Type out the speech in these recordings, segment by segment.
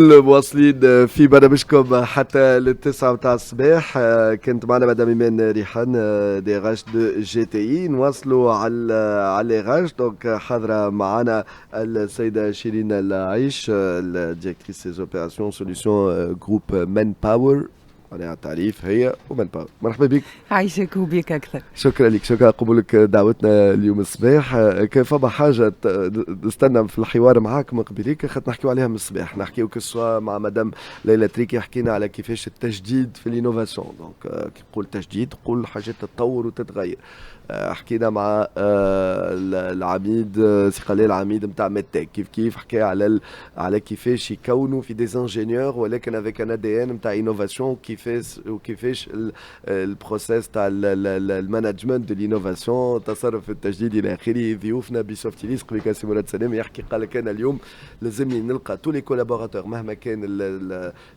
مواصلين في برنامجكم حتى للتسعة متاع الصباح. كانت معنا مدام إيمان ريحان دي غاش دو جي تي اي. نواصلوا على لي غاش. دونك حاضرة معنا السيدة شيرين العيش، الديريكتريس دي اوبيراسيون سوليسيون جروب مان باور. عليها تعريف هي ومان باور. مرحبا بك. عايشك وبيك أكثر. شكرا لك، شكرا قبولك دعوتنا اليوم الصباح. كان فما حاجه نستنى في الحوار معاك من قبليك خاطر نحكيو عليها من الصباح. نحكيو كسوا مع مدام ليلى تريكي، حكينا على كيفاش التجديد في الانوفاسيون. دونك كي نقول تجديد تقول حاجات تتطور وتتغير. حكينا مع العميد سي العميد نتاع ميدتك كيف حكى على كيفاش يكونوا في دي انجينيور ولكن افيك ان ادي ان نتاع انوفاسيون، كيفاش البروسيس تاع المانجمنت دو لينوفاسيون، التصرف في التجديد الى اخره. ضيوفنا بسوفتيليز قبل كان سي مراد سلام يحكي قال لك انا اليوم لازمني نلقى تو لي كولابوراتور مهما كان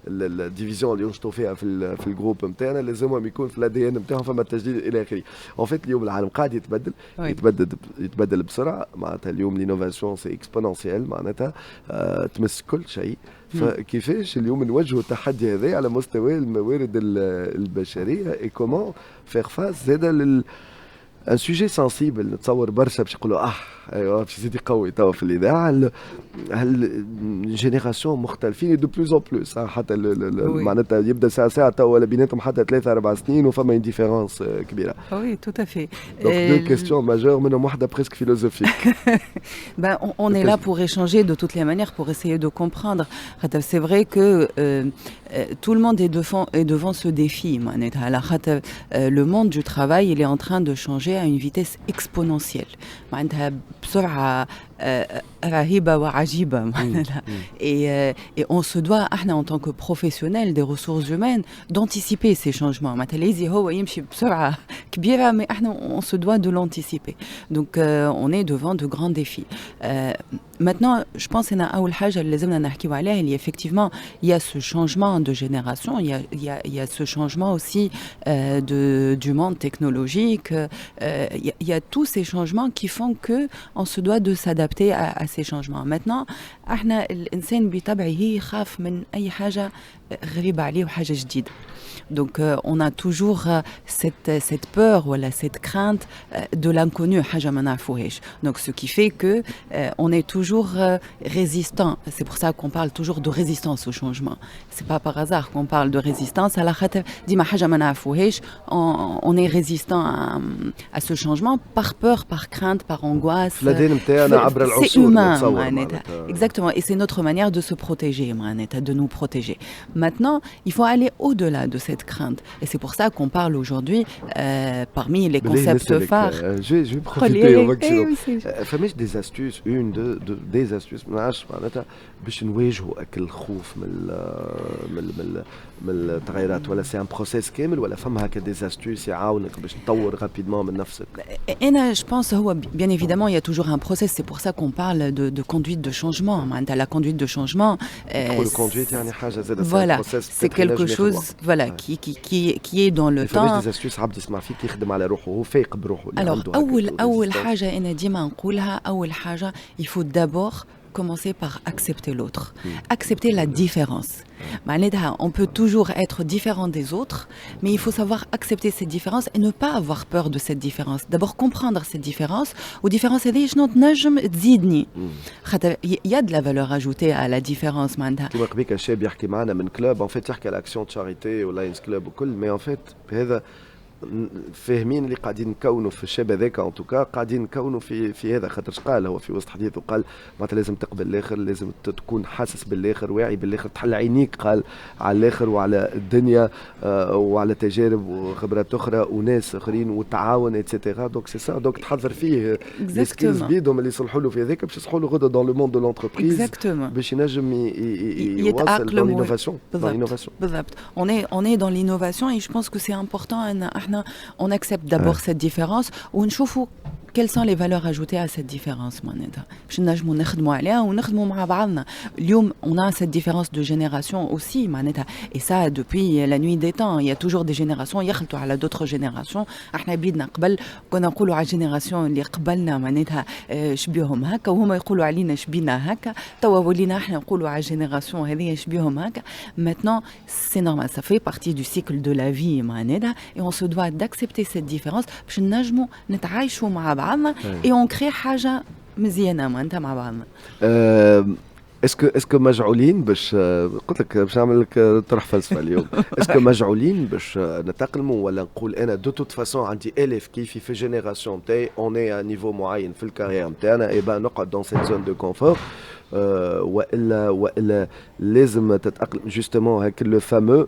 الديفيزيون اللي نشطوا فيها في الجروب نتاعنا لازمهم يكون في الادي ان نتاعهم فما التجديد الى اخره. اون فيت اليوم العالم قاعد يتبدل بسرعه. معناتها اليوم لينوفاسيون سي اكسبونونسيال، معناتها تمس كل شيء. فكيفاش اليوم نواجهوا التحدي هذا على مستوى الموارد البشريه اي كومون فيغ فاس زاد ان سوجي سنسيبل. نتصور برشا باش يقولوا ايوا باش يزيد يقوي توا في الاذاعه. هل جينيراسيون مختلفين دو بلوز اون بلوس، حتى معناتها يبدا ساعه توا ولا بيناتهم حتى 3-4 سنين وفما ديفيرونس كبيره. Oui, tout à fait. Donc deux questions majeures, منهم واحده presque philosophique. On est là pour échanger de toutes les manières, pour essayer de comprendre. C'est vrai que tout le monde est devant ce défi. Le monde du travail, il est en train de changer à une vitesse exponentielle. بسرعة رهيبة وعجيبة. Et on se doit, en tant que professionnels des ressources humaines, d'anticiper ces changements. Mais on se doit de l'anticiper. Donc on est devant de grands défis. Maintenant, je pense que effectivement, il y a ce changement de génération, il y a ce changement aussi du monde technologique. Il y a tous ces changements qui font qu'on se doit de s'adapter à ces changements. Maintenant, الإنسان بطبعه يخاف من أي حاجة غريبة عليه وحاجة جديدة. Donc on a toujours cette peur ou cette crainte de l'inconnu. Donc ce qui fait que on est toujours résistant. C'est pour ça qu'on parle toujours de résistance au changement. C'est pas par hasard qu'on parle de résistance. On est résistant à ce changement par peur, par crainte, par angoisse. C'est humain. Exactement. Et c'est notre manière de se protéger, de nous protéger. Maintenant, il faut aller au-delà de cette crainte. Et c'est pour ça qu'on parle aujourd'hui parmi les concepts phares. Je vais profiter au maximum. فماش des astuces, des astuces معناتها باش نواجهوا اكل الخوف من التغيرات، ولا سي ان بروسيس كامل، ولا فما هكا des astuces يعاونك باش تطور رابيدمون من نفسك؟ انا je pense هو bien évidemment il y a toujours un process. C'est pour ça qu'on parle de conduite de changement. La conduite de changement, voilà, c'est quelque chose voilà qui est dans le temps. des astuces عبد يسمع فيك يخدم على روحه هو فايق بروحه. Alors أول حاجة أنا ديما نقولها، أول حاجة il faut d'abord commencer par accepter l'autre, accepter la différence. On peut toujours être différent des autres, mais il faut savoir accepter cette différence et ne pas avoir peur de cette différence. D'abord comprendre cette différence. Ou différence, il y a de la valeur ajoutée à la différence. كما قبيك الشاب يحكي معنا من كلوب، en fait يحكي على اكسيون تشاريتي ولاينز كلوب وكل، مي en fait هذا فاهمين اللي قاعدين نكونوا في الشاب هذاك ان توكا، قاعدين نكونوا في هذا. خاطر قال هو في وسط حديثه قال معناتها لازم تقبل الاخر، لازم تكون حاسس بالاخر، واعي بالاخر، تحل عينيك قال على الاخر وعلى الدنيا وعلى تجارب وخبرات اخرى وناس اخرين وتعاون اتسيتيرا. دونك سي سا، دونك تحضر فيه لي سكيلز بيدهم اللي يصلحوا له في هذاك باش يصلحوا له غدا دون لو موند دو لونتربريز، باش ينجم يواصل دون لينوفاسيون. بالضبط. On est dans l'innovation et je pense que c'est important. On accepte d'abord cette différence ونشوفوا quelles sont les valeurs ajoutées à cette différence معناتها باش نجموا نخدموا عليها ونخدموا مع بعضنا اليوم on a cette différence de génération aussi معناتها et ça depuis la nuit des temps il y a toujours des générations يخلطوا على d'autres générations احنا بيدنا قبل كنا نقولوا على الجينيراسيون اللي قبلنا معناتها شبيهم هكا وهما يقولوا علينا شبينا هكا توا ولينا احنا نقولوا على الجينيراسيون هذه شبيهم هكا maintenant c'est normal ça fait partie du cycle de la vie معناتها et on se doit d'accepter cette différence باش نجموا نتعايشوا مع بعضنا et on crée حاجه مزيانه معناتها مع بعضنا اسكو مجعولين باش قلت لك باش نعمل لك طرح فلسفه اليوم اسكو مجعولين باش نتقلموا ولا نقول انا دو توت فاسون عندي الف كيفي في جينيراسيون تاعي اوني ا نيفو معين في الكارير نتاعنا اي با نقعد دون سيت زون دو كونفور والا لازم تتاقلم جوستومون هاك لو فامو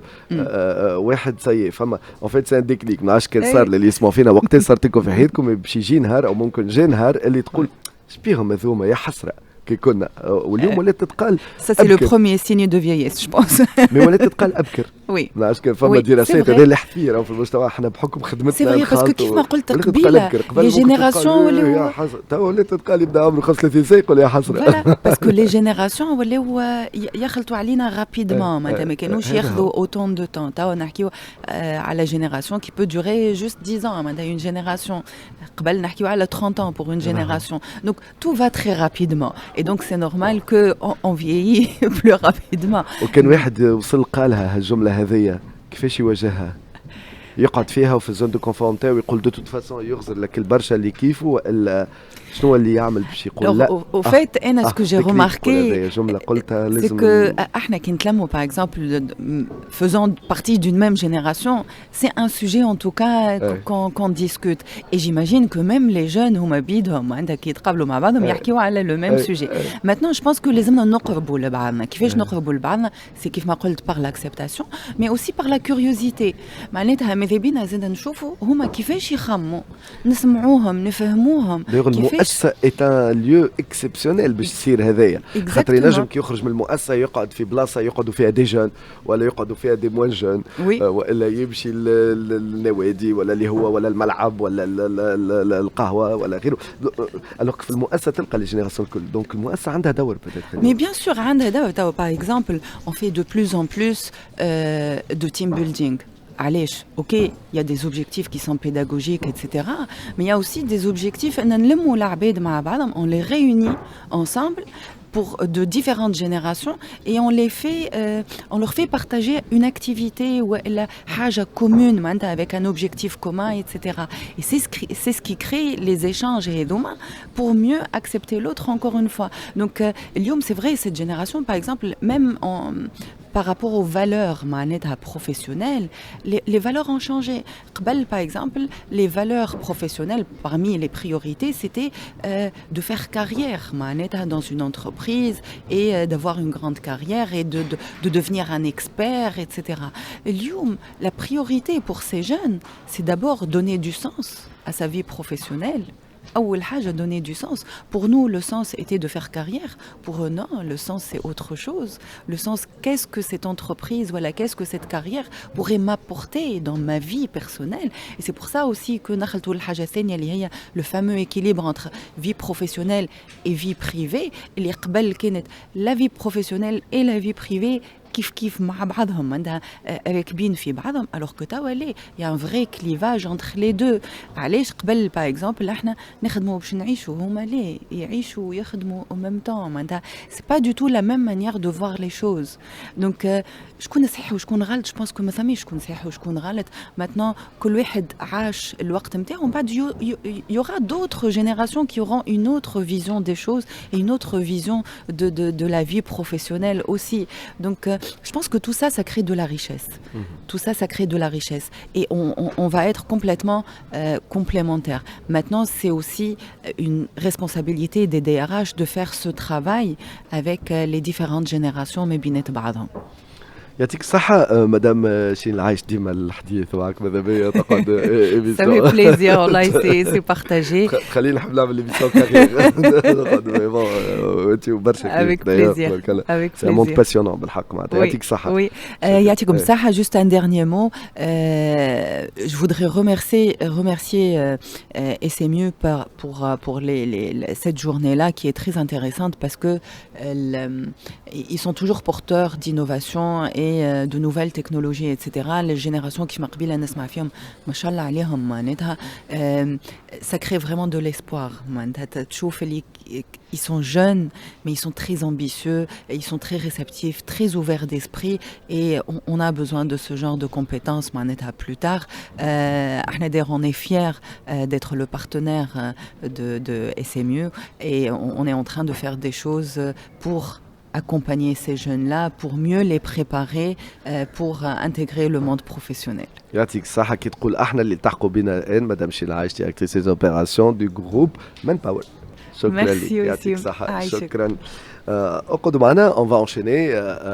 واحد سي فما ان فيت سي ان ديكليك ما عرفتش كان صار اللي يسمعوا فينا وقت صارت لكم في حياتكم باش يجي نهار او ممكن جا نهار اللي تقول شبيهم هذوما يا حسره كي كنا واليوم ولات تتقال ça c'est le premier signe de vieillesse je pense مي ولات تتقال ابكر oui ما عرفتش كان فما دراسات هذا اللي حكي راهو في المجتمع احنا بحكم خدمتنا سي فري باسكو كيف ما قلت قبيله لي جينيراسيون ولاو تو ولات تتقال يبدا عمره 35 سنه يقول يا حسره فوالا باسكو لي جينيراسيون ولاو يخلطوا علينا رابيدمون معناتها ما كانوش ياخذوا اوتون دو طون توا نحكيو على جينيراسيون كي بو دوري جوست 10 ans معناتها اون جينيراسيون قبل نحكيو على 30 ans pour une génération donc tout va très rapidement et donc c'est normal que on vieillit plus rapidement وكان واحد وصل قالها الجمله هذيا كيفاش يواجهها يقعد فيها وفي الزون دو كونفور نتاعو ويقول دو توت فاسون يغزر لك البرشا اللي كيفه والا شنو اللي يعمل باش يقول لا au fait انا سكو جي ريماركي جمله قلتها c'est لازم que احنا كي نتلموا par exemple faisant partie d'une même génération c'est un sujet en tout cas qu'on discute et j'imagine que même les jeunes هما بيدهم عندك كي يتقابلوا مع بعضهم يحكيوا على le même sujet maintenant je pense que لازمنا نقربوا لبعضنا كيفاش نقربوا لبعضنا c'est كيف ما قلت par l'acceptation mais aussi par la curiosité معناتها ماذا بينا زاد نشوفوا هما كيفاش يخموا نسمعوهم نفهموهم المؤسسه est un lieu exceptionnel باش تصير هذايا خاطر ينجم كي يخرج من المؤسسه يقعد في بلاصه يقعدوا فيها دي جون ولا يقعدوا فيها دي موان جون والا يمشي للنوادي ولا اللي هو ولا الملعب ولا القهوه ولا غيره الوغ في المؤسسه تلقى لي جينيراسيون الكل دونك المؤسسه عندها دور peut-être mais bien sûr عندها دور توا par exemple on fait de plus en plus de team building علاش اوكي il y a des objectifs qui sont pédagogiques etc mais il y a aussi des objectifs ان نلموا العباد مع بعضهم on les réunit ensemble pour de différentes générations et on les fait on leur fait partager une activité ou la حاجة commune avec un objectif commun etc et c'est ce qui crée les échanges هذوما pour mieux accepter l'autre encore une fois donc اليوم c'est vrai cette génération par exemple même par rapport aux valeurs professionnelles, les valeurs ont changé. Par exemple, les valeurs professionnelles, parmi les priorités, c'était de faire carrière dans une entreprise et d'avoir une grande carrière et de devenir un expert, etc. La priorité pour ces jeunes, c'est d'abord donner du sens à sa vie professionnelle. أول حاجة donner du sens. Pour nous, le sens était de faire carrière. Pour eux, non, le sens, c'est autre chose. Le sens, qu'est-ce que cette entreprise, voilà, qu'est-ce que cette carrière pourrait m'apporter dans ma vie personnelle. Et c'est pour ça aussi que le fameux équilibre entre vie professionnelle et vie privée. La vie professionnelle et la vie privée كيف مع بعضهم عندها راكبين في بعضهم alors que توا لا il y a un vrai clivage entre les deux علاش قبل باغ اكزومبل احنا نخدموا باش نعيشوا هما لا يعيشوا ويخدموا au même temps معناتها c'est pas du tout la même manière de voir les choses donc شكون صحيح وشكون غلط je pense que ما ثماش شكون صحيح وشكون غلط maintenant كل واحد عاش الوقت نتاعو بعد il y aura d'autres générations qui auront une autre vision des choses et une autre vision de la vie professionnelle aussi donc je pense que tout ça, ça crée de la richesse. Tout ça, ça crée de la richesse. Et on va être complètement complémentaires. Maintenant, c'est aussi une responsabilité des DRH de faire ce travail avec les différentes générations, mais binet ba'adhom. يعطيك الصحة مدام شين العايش، ديما الحديث معك ماذا بيا تقعد Ça fait plaisir, والله c'est partagé. خلينا نحب نعمل ايميسيون كارير نقعد انت وبرشا Avec plaisir, avec سي موند plaisir. باسيونون بالحق معناتها. Oui, يعطيك الصحة. oui. Yatikoum Saha, juste un dernier mot. Je voudrais remercier SMU pour cette journée-là qui est très intéressante parce que ils sont toujours porteurs d'innovation et de nouvelles technologies, etc. Les générations qui m'appellent نسمع فيهم ما شاء الله عليهم معناتها ça crée vraiment de l'espoir. معناتها تشوف اللي ils sont jeunes, mais ils sont très ambitieux, et ils sont très réceptifs, très ouverts d'esprit, et on a besoin de ce genre de compétences plus tard. Ahnader, on est fiers d'être le partenaire de SMU, et on est en train de faire des choses pour accompagner ces jeunes-là, pour mieux les préparer pour intégrer le monde professionnel. يعطيك الصحة. كي تقول احنا اللي التحقوا بنا الان مدام شين العايش ديريكتريس دي اوبيراسيون دو جروب مان باور. شكرا لك. Merci يعطيك aussi. الصحة. عايشك. شكرا. اقعدوا معنا. on va enchaîner